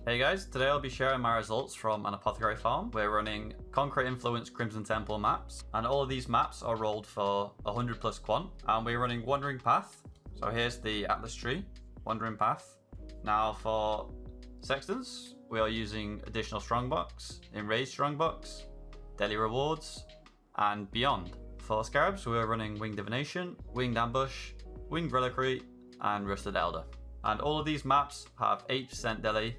Hey guys, today I'll be sharing my results from an apothecary farm. We're running Conqueror Influence Crimson Temple maps, and all of these maps are rolled for 100 plus quant, and we're running Wandering Path. So here's the Atlas tree, Wandering Path. Now for Sextants, we are using additional Strongbox, Enraged Strongbox, Deli Rewards, and Beyond. For Scarabs, we're running Winged Divination, Winged Ambush, Winged Reliquary, and Rusted Elder. And all of these maps have 8% Deli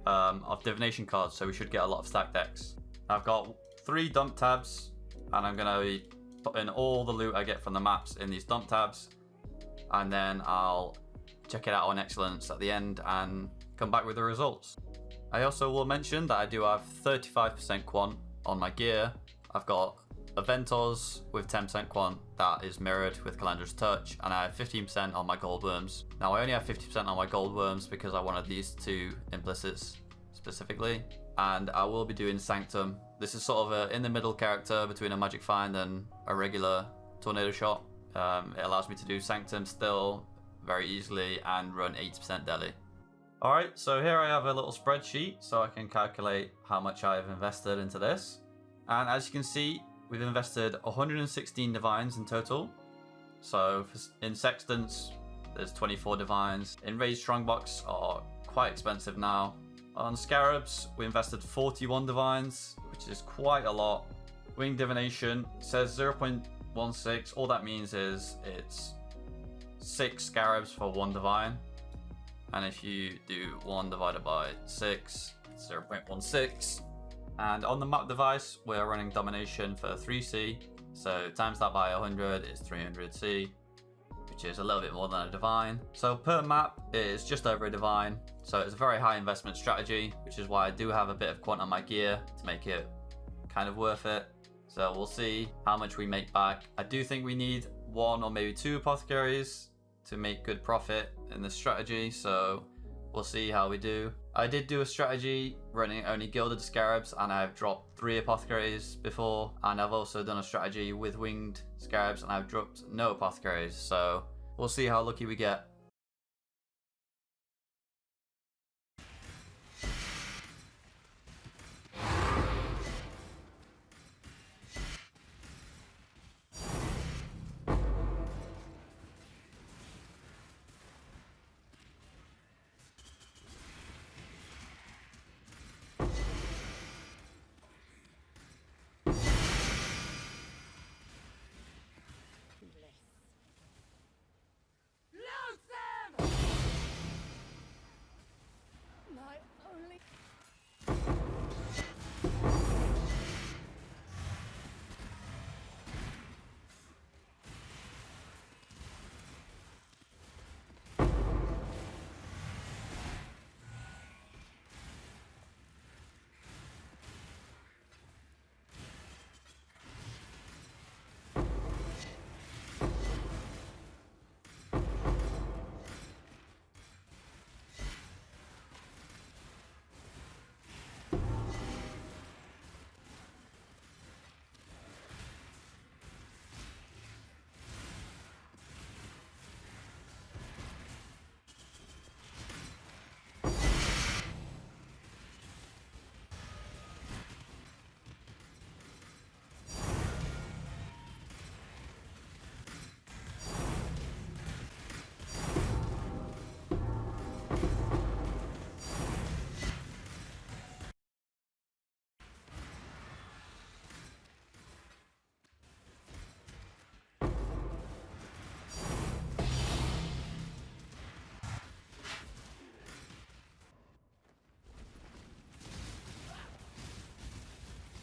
of Divination cards, so we should get a lot of stacked decks. I've got 3 dump tabs, and I'm going to be putting all the loot I get from the maps in these dump tabs, and then I'll check it out on Excellence at the end and come back with the results. I also will mention that I do have 35% quant on my gear. I've got Aventors with 10% quant that is mirrored with Calendra's Touch, and I have 15% on my gold worms. Now I only have 50% on my gold worms because I wanted these 2 implicits specifically, and I will be doing Sanctum. This is sort of a in the middle character between a Magic Find and a regular Tornado Shot. It allows me to do Sanctum still very easily and run 80% Deli. Alright, so here I have a little spreadsheet so I can calculate how much I have invested into this. And as you can see, we've invested 116 divines in total. So in Sextants, there's 24 divines. Enraged Strongbox are quite expensive now. On Scarabs, we invested 41 divines, which is quite a lot. Winged Divination says 0.16. All that means is it's 6 Scarabs for 1 divine. And if you do 1 divided by 6, it's 0.16. And on the map device, we're running Domination for 3C. So times that by 100 is 300C, which is a little bit more than a divine. So per map is just over a divine. So it's a very high investment strategy, which is why I do have a bit of quant on my gear to make it kind of worth it. So we'll see how much we make back. I do think we need 1 or maybe 2 apothecaries to make good profit in this strategy. So we'll see how we do. I did do a strategy running only Gilded Scarabs, and I've dropped 3 apothecaries before, and I've also done a strategy with Winged Scarabs and I've dropped no apothecaries, so we'll see how lucky we get.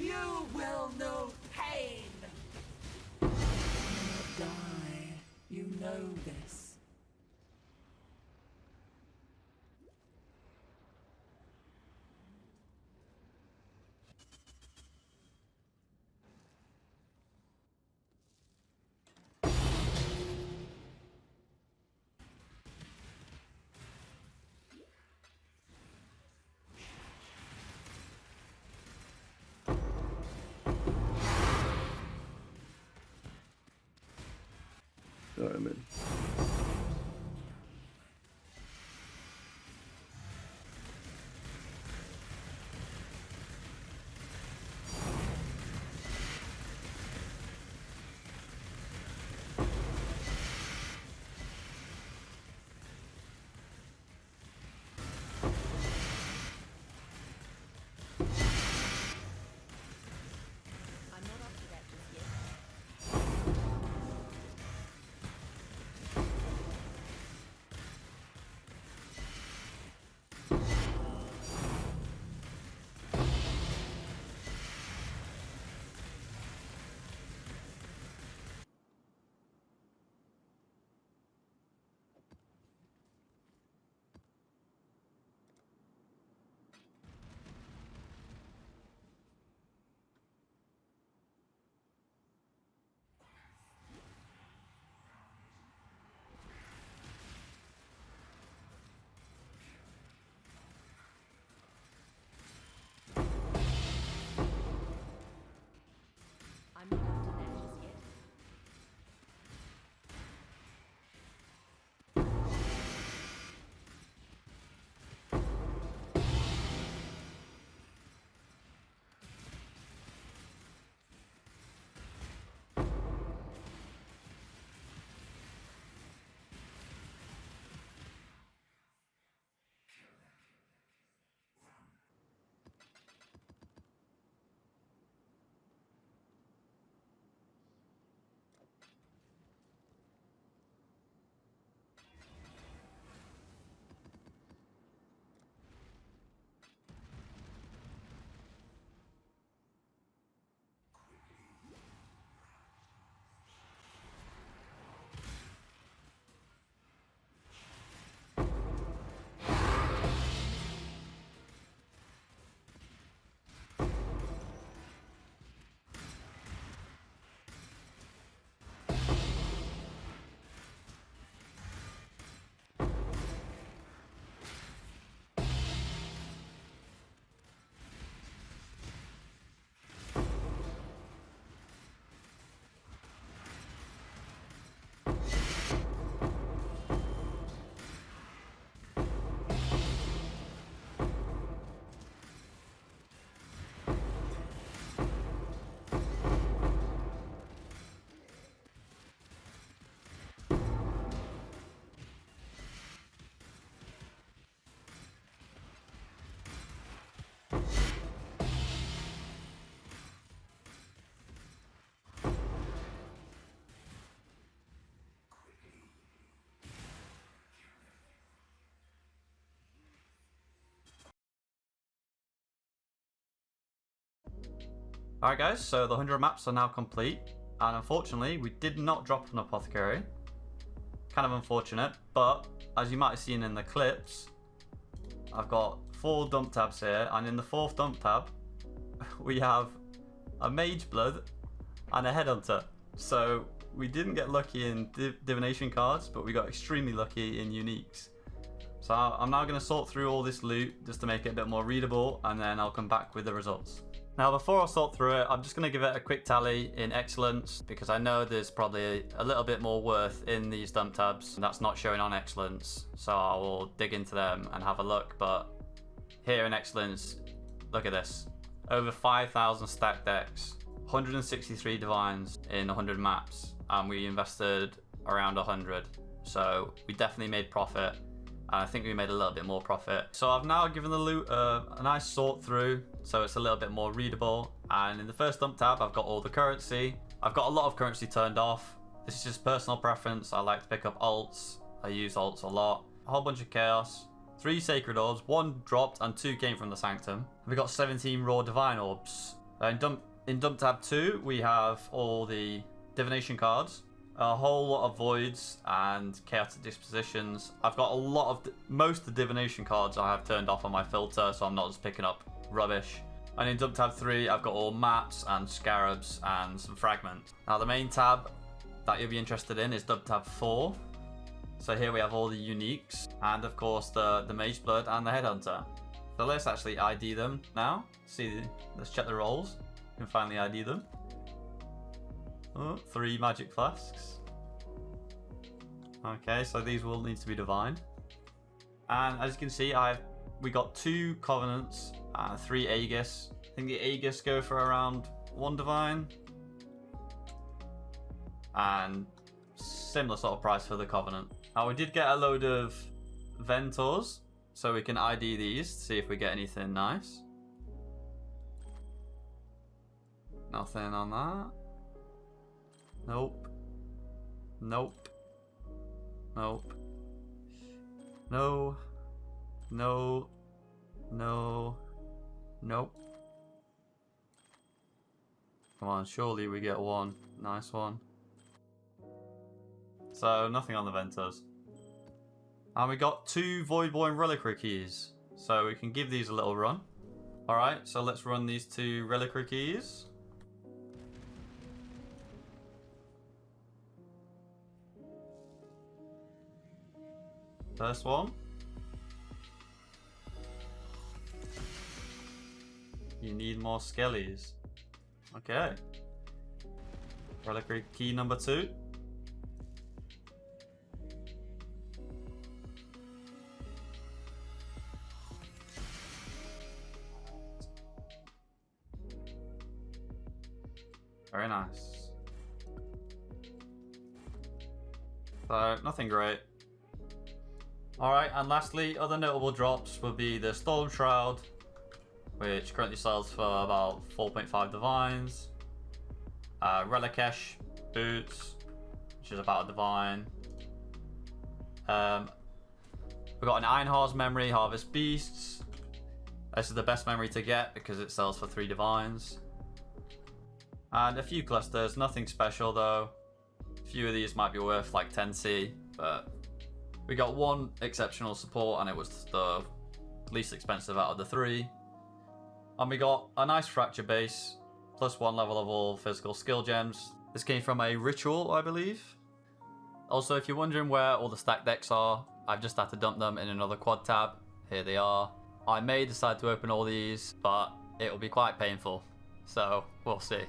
You will know pain! You will die. You know this. Alright, man. Alright guys, so the 100 maps are now complete, and unfortunately we did not drop an apothecary. Kind of unfortunate, but as you might have seen in the clips, I've got 4 dump tabs here, and in the 4th dump tab we have a Mageblood and a Headhunter. So we didn't get lucky in Divination cards, but we got extremely lucky in uniques. So I'm now going to sort through all this loot just to make it a bit more readable, and then I'll come back with the results. Now before I sort through it, I'm just going to give it a quick tally in excellence, because I know there's probably a little bit more worth in these dump tabs that's not showing on excellence. So I will dig into them and have a look, but here in excellence, look at this. Over 5,000 stacked decks, 163 divines in 100 maps, and we invested around 100. So we definitely made profit. And I think we made a little bit more profit. So I've now given the loot a nice sort through, so it's a little bit more readable. And in the first dump tab, I've got all the currency. I've got a lot of currency turned off. This is just personal preference. I like to pick up alts. I use alts a lot. A whole bunch of chaos. 3 sacred orbs, 1 dropped and 2 came from the sanctum. We got 17 raw divine orbs. In dump tab 2, we have all the divination cards. A whole lot of voids and chaotic dispositions. I've got a lot of most of the divination cards I have turned off on my filter, so I'm not just picking up rubbish. And in dump tab 3, I've got all maps and scarabs and some fragments. Now the main tab that you'll be interested in is dump tab 4. So here we have all the uniques, and of course the Mageblood and the Headhunter. So let's actually ID them now. Let's check the rolls. You can finally ID them. Oh, 3 magic flasks. Okay, so these will need to be divine. And as you can see, we got 2 covenants and 3 Aegis. I think the Aegis go for around 1 divine. And similar sort of price for the covenant. Now we did get a load of Ventors, so we can ID these to see if we get anything nice. Nothing on that. Nope. Nope. Nope. No. No. No. Nope. Come on, surely we get 1. Nice one. So, nothing on the Ventors. And we got 2 Voidborn Reliquary keys. So we can give these a little run. Alright, so let's run these 2 Reliquary keys. First one. You need more skellies. Okay. Reliquary key number 2. Very nice. So, nothing great. Alright, and lastly, other notable drops will be the Storm Shroud, which currently sells for about 4.5 divines. Reliquary boots, which is about a divine. We've got an Einhar's memory, Harvest Beasts. This is the best memory to get because it sells for 3 divines. And a few clusters, nothing special though. A few of these might be worth like 10C, but we got 1 exceptional support and it was the least expensive out of the 3. And we got a nice fracture base, plus 1 level of all physical skill gems. This came from a ritual, I believe. Also, if you're wondering where all the stacked decks are, I've just had to dump them in another quad tab. Here they are. I may decide to open all these, but it will be quite painful. So, we'll see.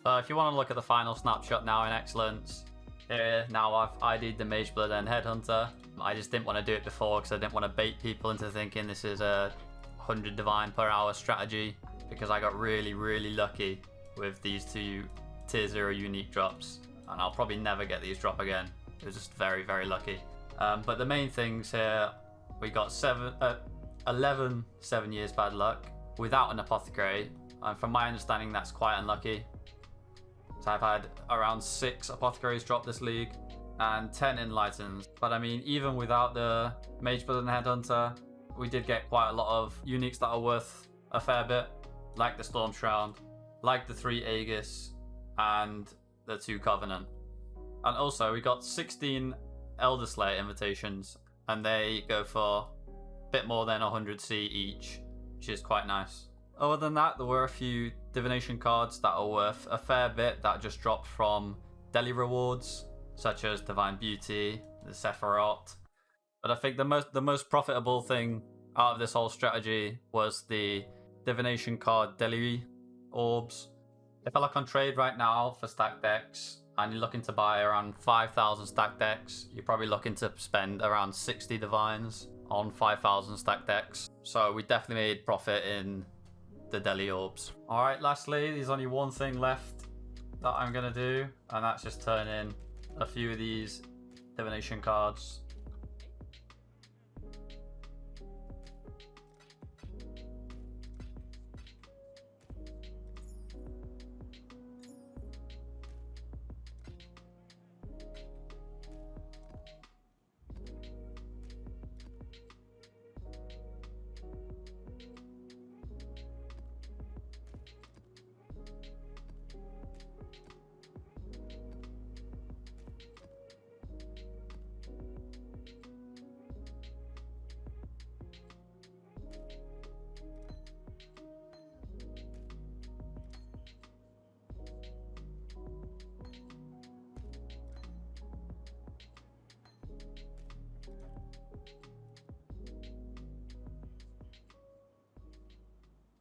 So if you want to look at the final snapshot now in excellence, here now I've ID'd the Mageblood and Headhunter. I just didn't want to do it before because I didn't want to bait people into thinking this is a 100 divine per hour strategy, because I got really lucky with these 2 tier 0 unique drops, and I'll probably never get these drop again. It was just very lucky. But the main things here, we got 11 7 years bad luck without an apothecary, and from my understanding that's quite unlucky. So I've had around 6 apothecaries drop this league and 10 enlightens. But I mean, even without the Mageblood and Headhunter, we did get quite a lot of uniques that are worth a fair bit, like the Storm Shroud. like the 3 Aegis and the 2 Covenant. And also, we got 16 Elder Slayer invitations, and they go for a bit more than 100C each, which is quite nice. Other than that, there were a few Divination cards that are worth a fair bit that just dropped from Deli Rewards, such as Divine Beauty, the Sephiroth. But I think the most profitable thing out of this whole strategy was the Divination card Deli Orbs. If I look on trade right now for stack decks, and you're looking to buy around 5,000 stack decks, you're probably looking to spend around 60 divines on 5,000 stack decks. So we definitely made profit in the Deli Orbs. Alright, lastly, there's only one thing left that I'm going to do, and that's just turn in a few of these Divination cards